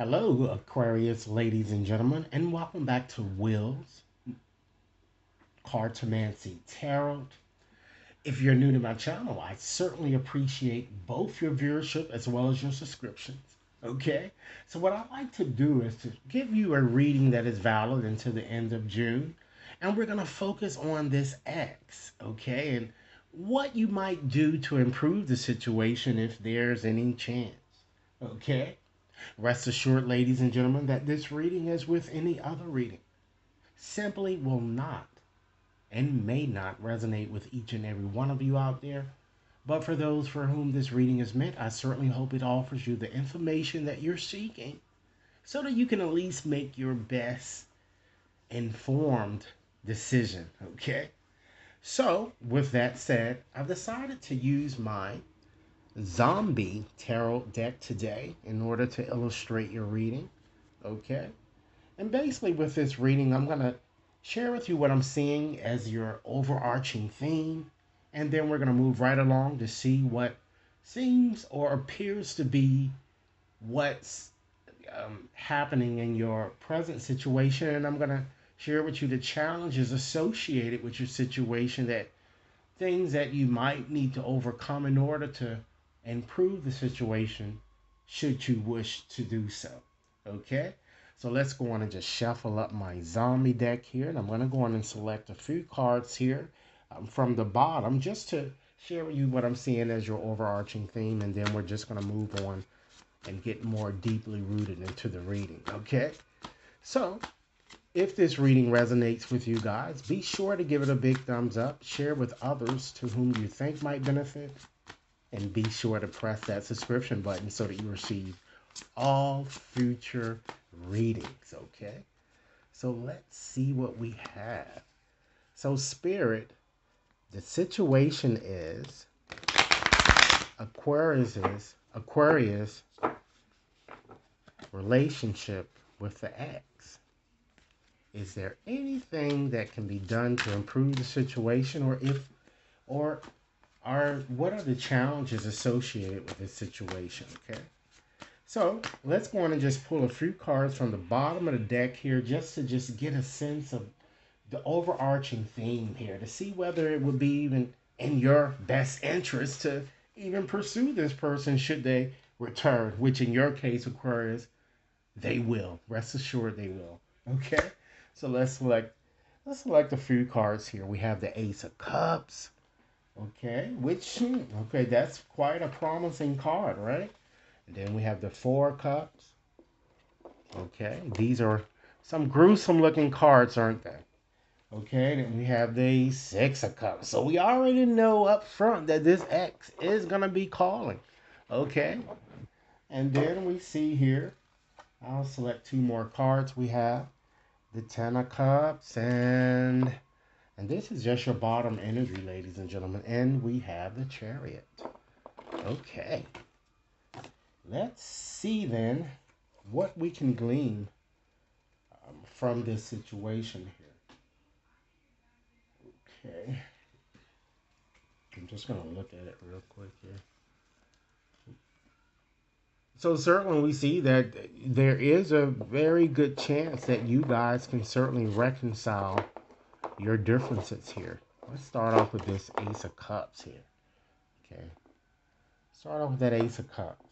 Hello, Aquarius, ladies and gentlemen, and welcome back to Will's Cartomancy Tarot. If you're new to my channel, I certainly appreciate both your viewership as well as your subscriptions. Okay, so what I like to do is to give you a reading that is valid until the end of June, and we're going to focus on this X, okay, and what you might do to improve the situation if there's any chance. Okay, rest assured, ladies and gentlemen, that this reading, as with any other reading, simply will not and may not resonate with each and every one of you out there. But for those for whom this reading is meant, I certainly hope it offers you the information that you're seeking so that you can at least make your best informed decision. Okay? So, with that said, I've decided to use my zombie tarot deck today in order to illustrate your reading. Okay? And basically, with this reading, I'm going to share with you what I'm seeing as your overarching theme. And then we're going to move right along to see what seems or appears to be what's happening in your present situation. And I'm going to share with you the challenges associated with your situation, that things that you might need to overcome in order to improve the situation should you wish to do so. Okay? So let's go on and just shuffle up my zombie deck here. And I'm going to go on and select a few cards here from the bottom just to share with you what I'm seeing as your overarching theme. And then we're just going to move on and get more deeply rooted into the reading. Okay? So if this reading resonates with you guys, be sure to give it a big thumbs up. Share with others to whom you think might benefit. And be sure to press that subscription button so that you receive all future readings. Okay, so let's see what we have. So Spirit, the situation is Aquarius relationship with the ex. Is there anything that can be done to improve the situation, what are the challenges associated with this situation? Okay, so let's go on and just pull a few cards from the bottom of the deck here just to get a sense of the overarching theme here, to see whether it would be even in your best interest to even pursue this person should they return, which in your case, Aquarius, they will. Rest assured they will. Okay, so let's select a few cards here. We have the Ace of Cups. Okay, that's quite a promising card, right? And then we have the Four Cups. Okay, these are some gruesome looking cards, aren't they? Okay, then we have the Six of Cups. So we already know up front that this X is going to be calling. Okay, and then we see here, I'll select two more cards. We have the Ten of Cups, and this is just your bottom energy, ladies and gentlemen. And we have the Chariot. Okay. Let's see then what we can glean from this situation here. Okay. I'm just going to look at it real quick here. So certainly we see that there is a very good chance that you guys can certainly reconcile your differences here. Let's start off with this Ace of Cups here. Okay. Start off with that Ace of Cups.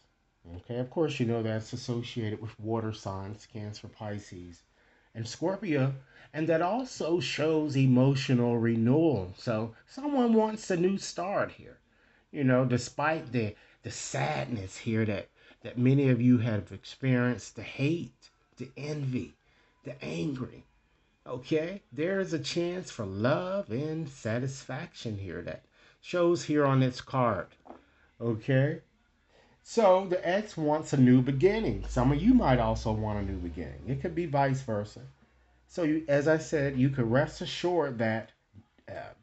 Okay, of course, you know that's associated with water signs, Cancer, Pisces, and Scorpio. And that also shows emotional renewal. So someone wants a new start here. You know, despite the sadness here that many of you have experienced, the hate, the envy, the angry. Okay, there is a chance for love and satisfaction here that shows here on this card. Okay, so the X wants a new beginning. Some of you might also want a new beginning. It could be vice versa. So you, as I said, you could rest assured that uh,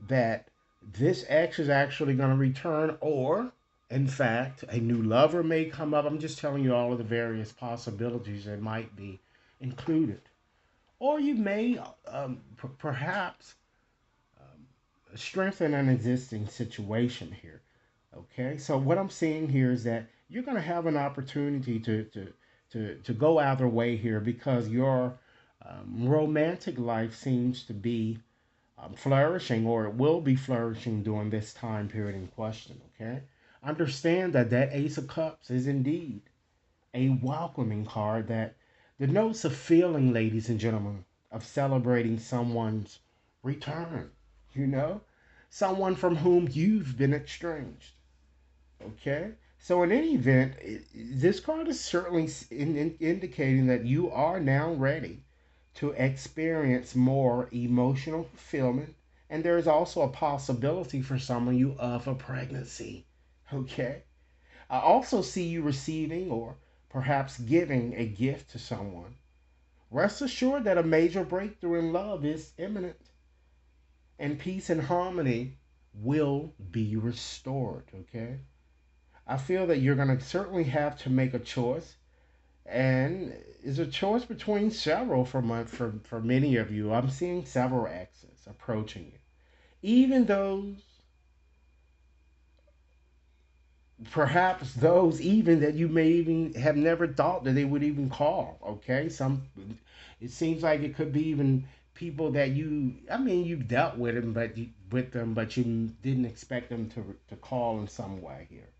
that this X is actually going to return, or in fact, a new lover may come up. I'm just telling you all of the various possibilities that might be included. Or you may perhaps strengthen an existing situation here. Okay, so what I'm seeing here is that you're going to have an opportunity to go either way here because your romantic life seems to be flourishing, or it will be flourishing during this time period in question. Okay, understand that that Ace of Cups is indeed a welcoming card that denotes a feeling, ladies and gentlemen, of celebrating someone's return. You know, someone from whom you've been estranged. Okay. So in any event, this card is certainly indicating that you are now ready to experience more emotional fulfillment, and there is also a possibility for some of you of a pregnancy. Okay. I also see you receiving or perhaps giving a gift to someone. Rest assured that a major breakthrough in love is imminent, and peace and harmony will be restored. Okay. I feel that you're going to certainly have to make a choice, and is a choice between several for many of you. I'm seeing several exes approaching you, even those, perhaps those even that you may even have never thought that they would even call. Okay, some, it seems like it could be even people that you, I mean, you've dealt with them, but you didn't expect them to call in some way here.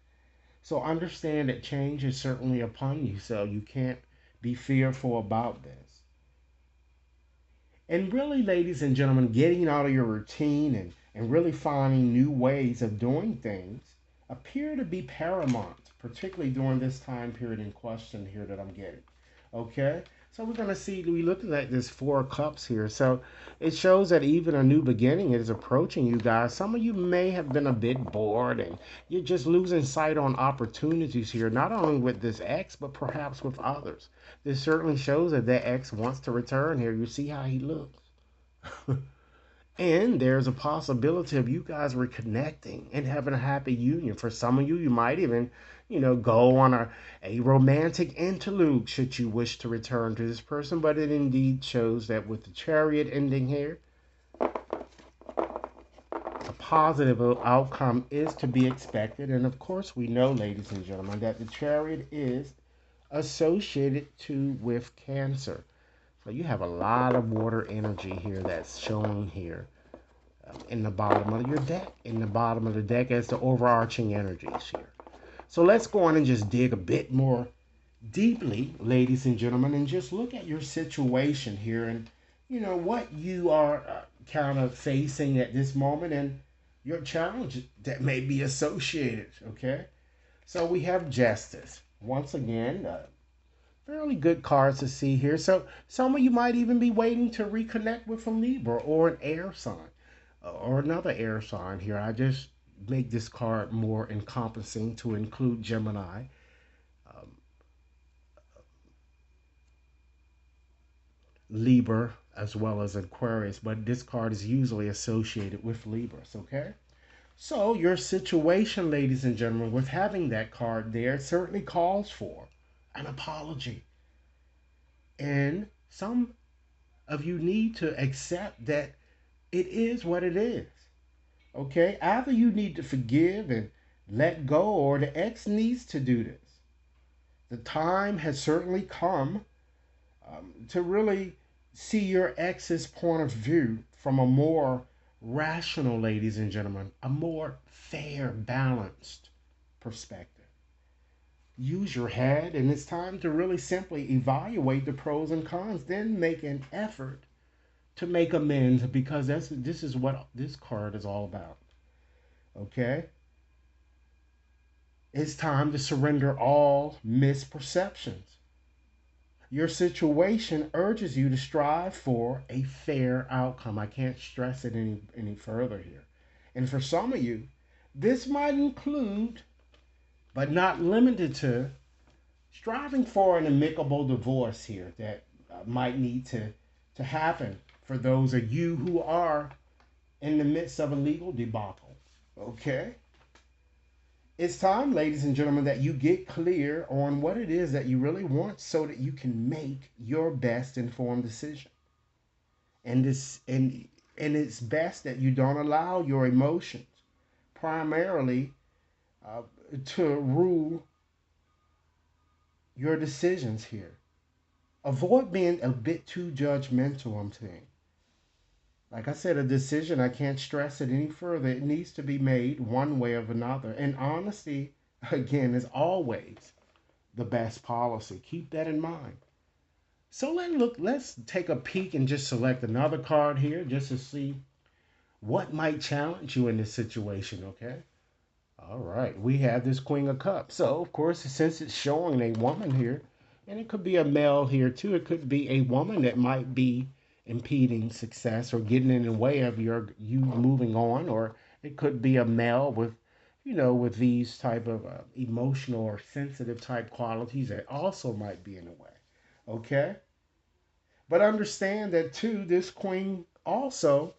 So understand that change is certainly upon you, so you can't be fearful about this. And really, ladies and gentlemen, getting out of your routine and really finding new ways of doing things appear to be paramount, particularly during this time period in question here that I'm getting. Okay? So we're going to see, we looking at this Four of Cups here. So it shows that even a new beginning is approaching you guys. Some of you may have been a bit bored and you're just losing sight on opportunities here, not only with this ex, but perhaps with others. This certainly shows that that ex wants to return here. You see how he looks. And there's a possibility of you guys reconnecting and having a happy union. For some of you, you might even, go on a romantic interlude should you wish to return to this person. But it indeed shows that with the Chariot ending here, a positive outcome is to be expected. And of course, we know, ladies and gentlemen, that the Chariot is associated with Cancer. So you have a lot of water energy here that's shown here in the bottom of your deck, in the bottom of the deck as the overarching energies here. So let's go on and just dig a bit more deeply, ladies and gentlemen, and just look at your situation here and, what you are kind of facing at this moment and your challenge that may be associated, okay? So we have Justice. Once again, fairly good cards to see here. So some of you might even be waiting to reconnect with a Libra or an air sign or another air sign here. I just make this card more encompassing to include Gemini, um, Libra, as well as Aquarius, but this card is usually associated with Libras, okay? So your situation, ladies and gentlemen, with having that card there certainly calls for an apology. And some of you need to accept that it is what it is. Okay? Either you need to forgive and let go, or the ex needs to do this. The time has certainly come to really see your ex's point of view from a more rational, ladies and gentlemen, a more fair, balanced perspective. Use your head, and it's time to really simply evaluate the pros and cons, then make an effort to make amends because this is what this card is all about. Okay? It's time to surrender all misperceptions. Your situation urges you to strive for a fair outcome. I can't stress it any further here. And for some of you, this might include, but not limited to, striving for an amicable divorce here that might need to happen for those of you who are in the midst of a legal debacle. Okay? It's time, ladies and gentlemen, that you get clear on what it is that you really want so that you can make your best informed decision. And it's best that you don't allow your emotions primarily uh, to rule your decisions here. Avoid being a bit too judgmental, I'm saying. Like I said, a decision, I can't stress it any further. It needs to be made one way or another. And honesty, again, is always the best policy. Keep that in mind. So let's take a peek and just select another card here just to see what might challenge you in this situation, okay? All right, we have this Queen of Cups. So, of course, since it's showing a woman here, and it could be a male here too, it could be a woman that might be impeding success or getting in the way of you moving on, or it could be a male with, with these type of emotional or sensitive type qualities that also might be in the way. Okay, but understand that too, this queen also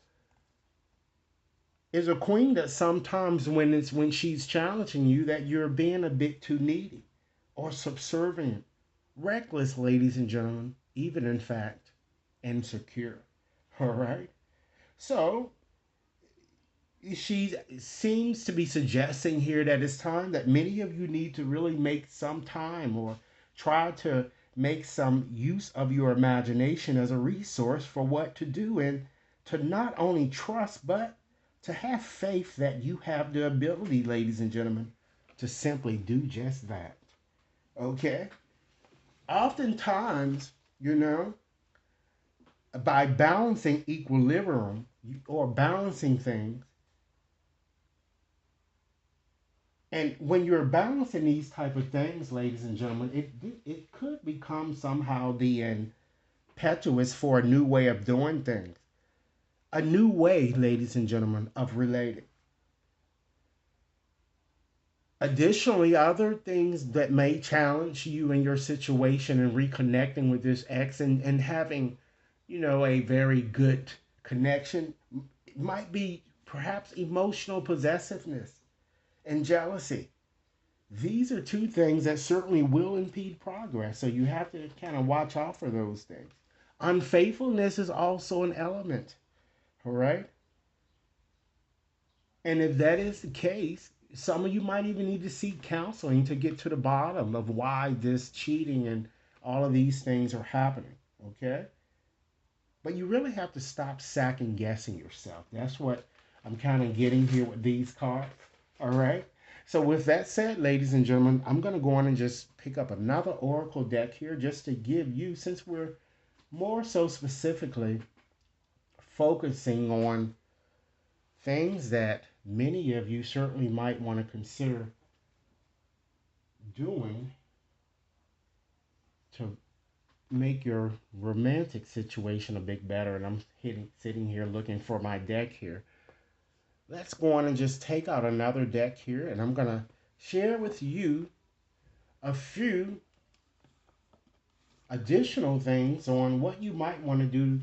is a queen that sometimes when she's challenging you that you're being a bit too needy or subservient, reckless, ladies and gentlemen, even in fact insecure. All right. So she seems to be suggesting here that it's time that many of you need to really make some time or try to make some use of your imagination as a resource for what to do and to not only trust but to have faith that you have the ability, ladies and gentlemen, to simply do just that. Okay? Oftentimes, by balancing equilibrium or balancing things, and when you're balancing these type of things, ladies and gentlemen, it could become somehow the impetuous for a new way of doing things, a new way, ladies and gentlemen, of relating. Additionally, other things that may challenge you in your situation and reconnecting with this ex and having, a very good connection might be perhaps emotional possessiveness and jealousy. These are two things that certainly will impede progress. So you have to kind of watch out for those things. Unfaithfulness is also an element. All right. And if that is the case, some of you might even need to seek counseling to get to the bottom of why this cheating and all of these things are happening. Okay. But you really have to stop second guessing yourself. That's what I'm kind of getting here with these cards. All right. So with that said, ladies and gentlemen, I'm going to go on and just pick up another oracle deck here just to give you, since we're more so specifically focusing on things that many of you certainly might want to consider doing to make your romantic situation a bit better. And I'm sitting here looking for my deck here. Let's go on and just take out another deck here, and I'm going to share with you a few additional things on what you might want to do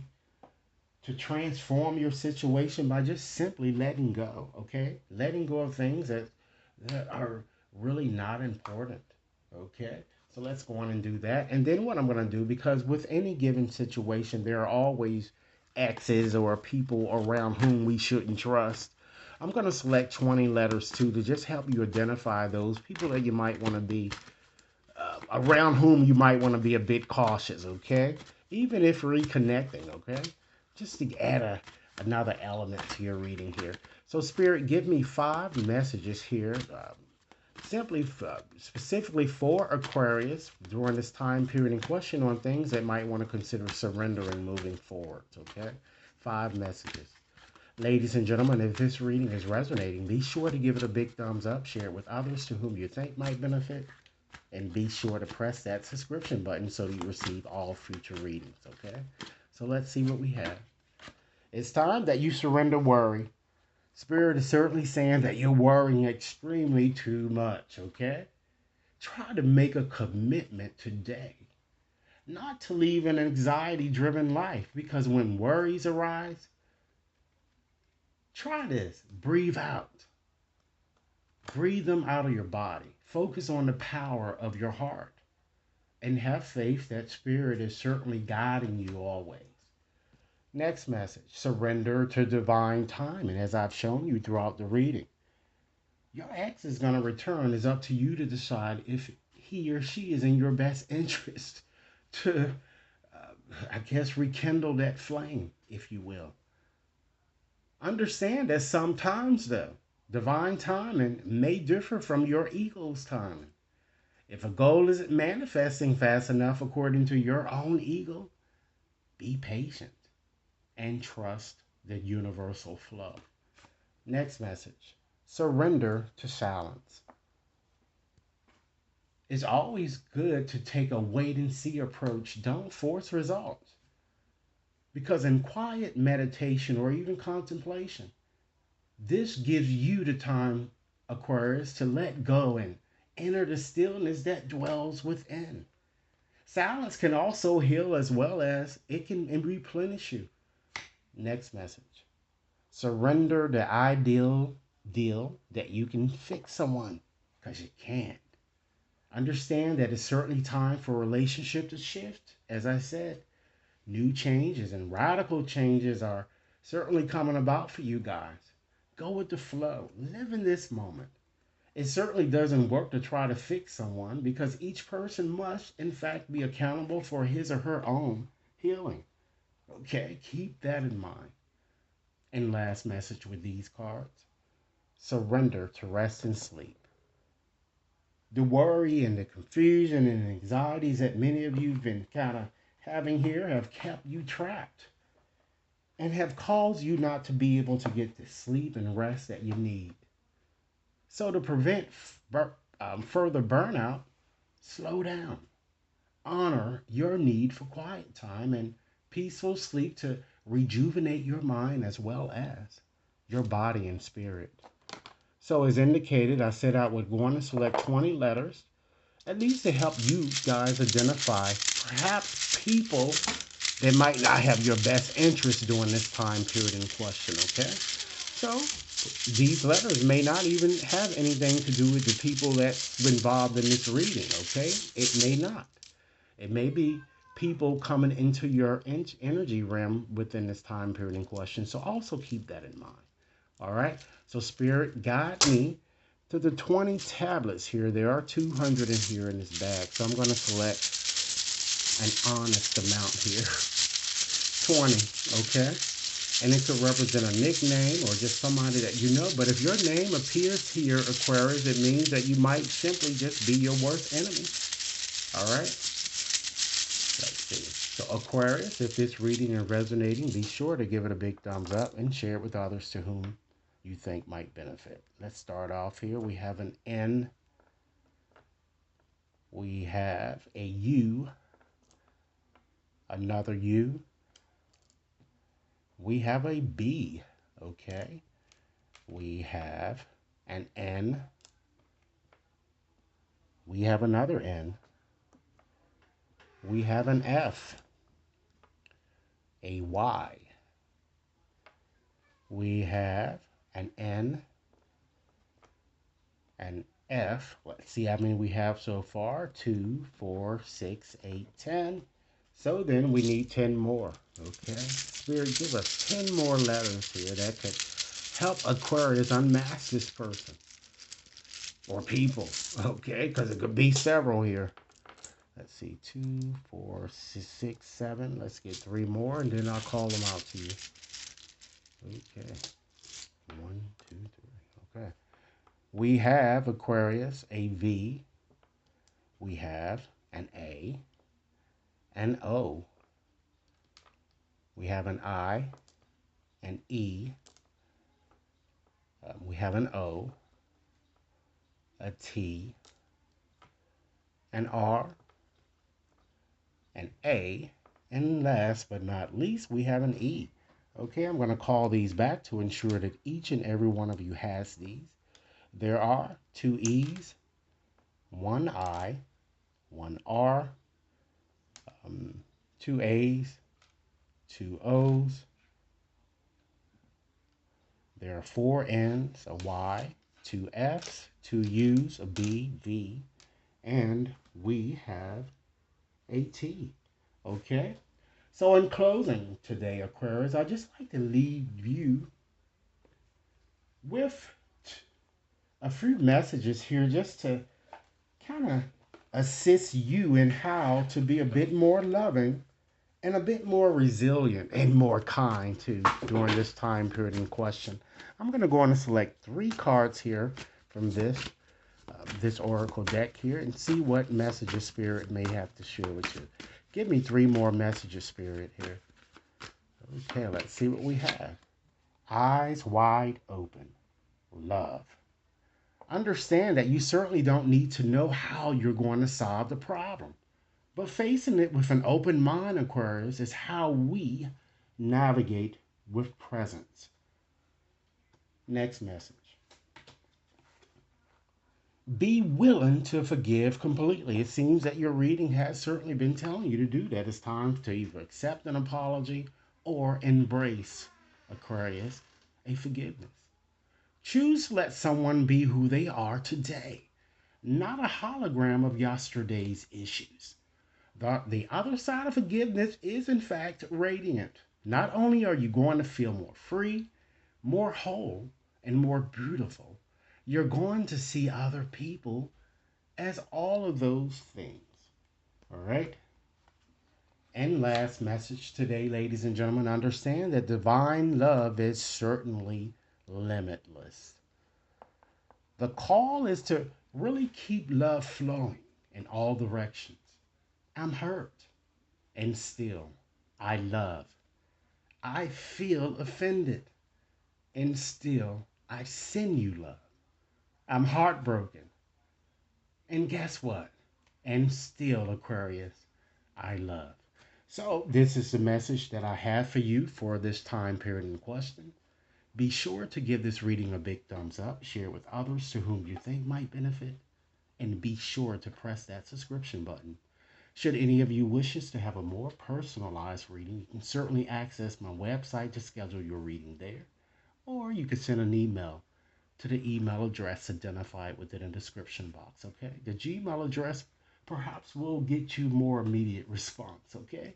to transform your situation by just simply letting go, okay? Letting go of things that are really not important, okay? So let's go on and do that. And then what I'm going to do, because with any given situation, there are always exes or people around whom we shouldn't trust. I'm going to select 20 letters too to just help you identify those people that you might want to be around whom you might want to be a bit cautious, okay? Even if reconnecting, okay? Just to add another element to your reading here. So, Spirit, give me 5 messages here, specifically for Aquarius during this time period in question on things that might want to consider surrendering moving forward, okay? 5 messages. Ladies and gentlemen, if this reading is resonating, be sure to give it a big thumbs up, share it with others to whom you think might benefit, and be sure to press that subscription button so you receive all future readings, okay? So let's see what we have. It's time that you surrender worry. Spirit is certainly saying that you're worrying extremely too much, okay? Try to make a commitment today not to live an anxiety-driven life, because when worries arise, try this. Breathe out. Breathe them out of your body. Focus on the power of your heart. And have faith that Spirit is certainly guiding you always. Next message, surrender to divine time. And as I've shown you throughout the reading, your ex is going to return. It's up to you to decide if he or she is in your best interest to, I guess, rekindle that flame, if you will. Understand that sometimes, though, divine timing may differ from your ego's timing. If a goal isn't manifesting fast enough according to your own ego, be patient and trust the universal flow. Next message, surrender to silence. It's always good to take a wait and see approach. Don't force results. Because in quiet meditation or even contemplation, this gives you the time, Aquarius, to let go and enter the stillness that dwells within. Silence can also heal as well as it can replenish you. Next message. Surrender the ideal deal that you can fix someone because you can't. Understand that it's certainly time for a relationship to shift. As I said, new changes and radical changes are certainly coming about for you guys. Go with the flow. Live in this moment. It certainly doesn't work to try to fix someone because each person must, in fact, be accountable for his or her own healing. Okay, keep that in mind. And last message with these cards, surrender to rest and sleep. The worry and the confusion and anxieties that many of you have been kind of having here have kept you trapped and have caused you not to be able to get the sleep and rest that you need. So, to prevent further burnout, slow down. Honor your need for quiet time and peaceful sleep to rejuvenate your mind as well as your body and spirit. So, as indicated, I set out with going to select 20 letters, at least to help you guys identify perhaps people that might not have your best interest during this time period in question, okay? So, these letters may not even have anything to do with the people that's involved in this reading, okay? It may not. It may be people coming into your energy realm within this time period in question. So also keep that in mind. All right. So Spirit, guide me to the 20 tablets here. There are 200 in here in this bag. So I'm going to select an honest amount here. 20. Okay. And it could represent a nickname or just somebody that you know. But if your name appears here, Aquarius, it means that you might simply just be your worst enemy. All right. Let's see. So Aquarius, if this reading is resonating, be sure to give it a big thumbs up and share it with others to whom you think might benefit. Let's start off here. We have an N. We have a U. Another U. We have a B. Okay. We have an N. We have another N. We have an F. A Y. We have an N, an F. Let's see how many we have so far. 2, 4, 6, 8, 10. So then we need 10 more. Okay. Spirit, give us 10 more letters here that could help Aquarius unmask this person or people. Okay. Because it could be several here. Let's see. 2, 4, 6, 7. Let's get 3 more and then I'll call them out to you. Okay. 1, 2, 3. Okay. We have, Aquarius, a V. We have an A, an O. We have an I, an E. We have an O, a T, an R, an A, and last but not least, we have an E. Okay, I'm going to call these back to ensure that each and every one of you has these. There are 2 E's, 1 I, 1 R, 2 A's, 2 O's. There are 4 N's, a Y, 2 F's, 2 U's, a B, V, and we have a T. Okay? So in closing today, Aquarius, I'd just like to leave you with a few messages here just to kind of assist you in how to be a bit more loving and a bit more resilient and more kind too during this time period in question. I'm going to go on and select 3 cards here from this oracle deck here and see what messages spirit may have to share with you. Give me 3 more messages, spirit, here. Okay, let's see what we have. Eyes wide open. Love. Understand that you certainly don't need to know how you're going to solve the problem. But facing it with an open mind, Aquarius, is how we navigate with presence. Next message. Be willing to forgive completely. It seems that your reading has certainly been telling you to do that. It's time to either accept an apology or embrace, Aquarius, a forgiveness. Choose to let someone be who they are today, not a hologram of yesterday's issues. The other side of forgiveness is, in fact, radiant. Not only are you going to feel more free, more whole, and more beautiful, you're going to see other people as all of those things. All right? And last message today, ladies and gentlemen, understand that divine love is certainly limitless. The call is to really keep love flowing in all directions. I'm hurt, and still I love. I feel offended, and still I send you love. I'm heartbroken, and guess what? And still, Aquarius, I love. So, this is the message that I have for you for this time period in question. Be sure to give this reading a big thumbs up, share it with others to whom you think might benefit, and be sure to press that subscription button. Should any of you wishes to have a more personalized reading, you can certainly access my website to schedule your reading there, or you can send an email to the email address identified within the description box, okay? The Gmail address perhaps will get you more immediate response, okay?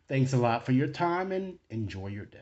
Thanks a lot for your time and enjoy your day.